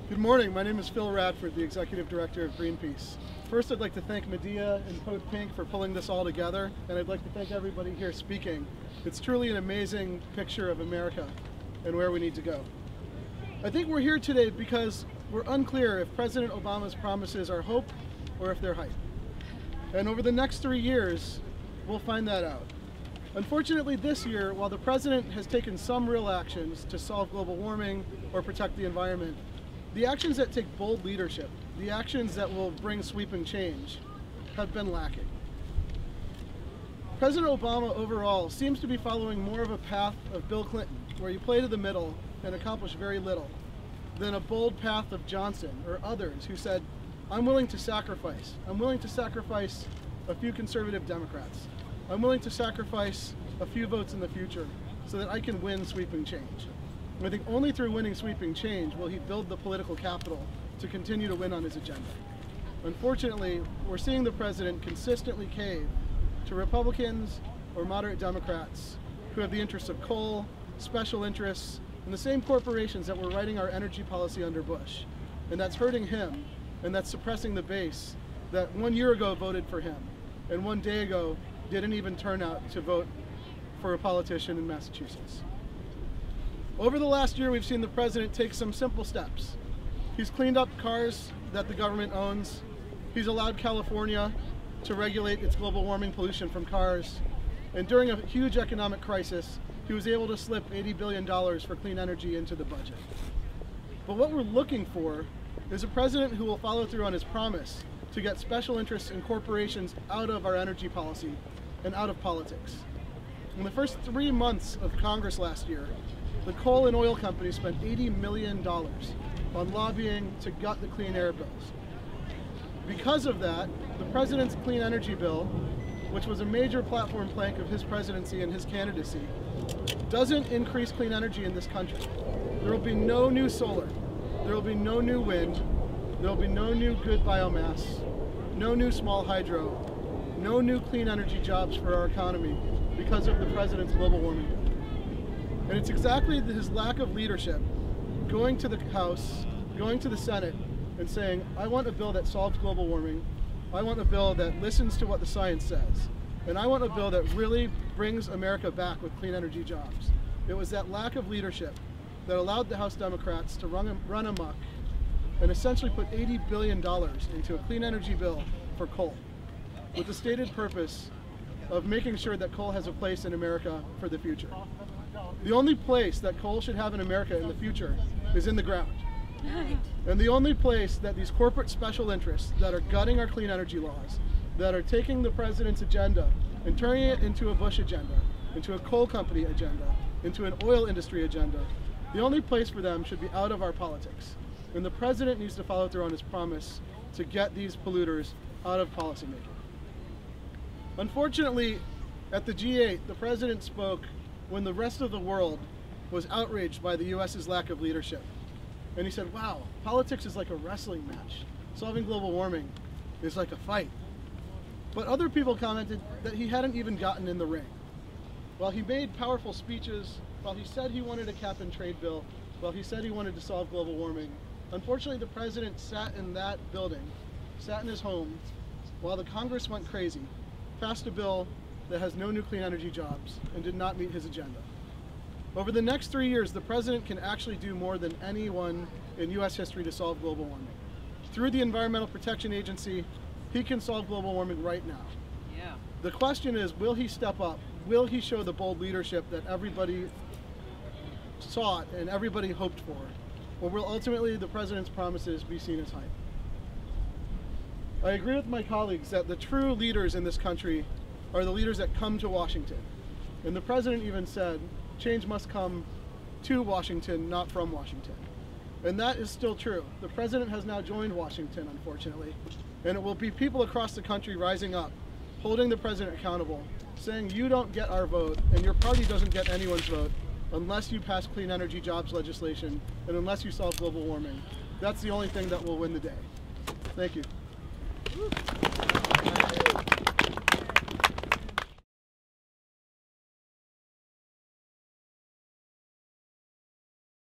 Good morning. My name is Phil Radford, the Executive Director of Greenpeace. First, I'd like to thank Medea and Code Pink for pulling this all together, and I'd like to thank everybody here speaking. It's truly an amazing picture of America and where we need to go. I think we're here today because we're unclear if President Obama's promises are hope or if they're hype. And over the next 3 years, we'll find that out. Unfortunately, this year, while the President has taken some real actions to solve global warming or protect the environment, the actions that take bold leadership, the actions that will bring sweeping change, have been lacking. President Obama overall seems to be following more of a path of Bill Clinton, where you play to the middle and accomplish very little, than a bold path of Johnson or others who said, I'm willing to sacrifice. I'm willing to sacrifice a few conservative Democrats. I'm willing to sacrifice a few votes in the future so that I can win sweeping change. And I think only through winning sweeping change will he build the political capital to continue to win on his agenda. Unfortunately, we're seeing the president consistently cave to Republicans or moderate Democrats who have the interests of coal, special interests, and the same corporations that were writing our energy policy under Bush. And that's hurting him, and that's suppressing the base that 1 year ago voted for him, and 1 day ago didn't even turn out to vote for a politician in Massachusetts. Over the last year, we've seen the president take some simple steps. He's cleaned up cars that the government owns. He's allowed California to regulate its global warming pollution from cars. And during a huge economic crisis, he was able to slip $80 billion for clean energy into the budget. But what we're looking for is a president who will follow through on his promise to get special interests and corporations out of our energy policy and out of politics. In the first 3 months of Congress last year, the coal and oil companies spent $80 million on lobbying to gut the clean air bills. Because of that, the president's clean energy bill, which was a major platform plank of his presidency and his candidacy, doesn't increase clean energy in this country. There will be no new solar, there will be no new wind, there will be no new good biomass, no new small hydro, no new clean energy jobs for our economy because of the president's global warming bill. And it's exactly his lack of leadership, going to the House, going to the Senate, and saying, I want a bill that solves global warming, I want a bill that listens to what the science says, and I want a bill that really brings America back with clean energy jobs. It was that lack of leadership that allowed the House Democrats to run amok and essentially put $80 billion into a clean energy bill for coal, with the stated purpose of making sure that coal has a place in America for the future. The only place that coal should have in America in the future is in the ground. And the only place that these corporate special interests that are gutting our clean energy laws, that are taking the president's agenda and turning it into a Bush agenda, into a coal company agenda, into an oil industry agenda, the only place for them should be out of our politics. And the president needs to follow through on his promise to get these polluters out of policymaking. Unfortunately, at the G8, the president spoke when the rest of the world was outraged by the US's lack of leadership. And he said, wow, politics is like a wrestling match. Solving global warming is like a fight. But other people commented that he hadn't even gotten in the ring. While he made powerful speeches, while he said he wanted a cap and trade bill, while he said he wanted to solve global warming, unfortunately the president sat in that building, sat in his home, while the Congress went crazy, passed a bill that has no new clean energy jobs and did not meet his agenda. Over the next 3 years, the president can actually do more than anyone in US history to solve global warming. Through the Environmental Protection Agency, he can solve global warming right now. Yeah. The question is, will he step up? Will he show the bold leadership that everybody sought and everybody hoped for? Or will ultimately the president's promises be seen as hype? I agree with my colleagues that the true leaders in this country are the leaders that come to Washington. And the president even said, change must come to Washington, not from Washington. And that is still true. The president has now joined Washington, unfortunately. And it will be people across the country rising up, holding the president accountable, saying you don't get our vote and your party doesn't get anyone's vote unless you pass clean energy jobs legislation and unless you solve global warming. That's the only thing that will win the day. Thank you.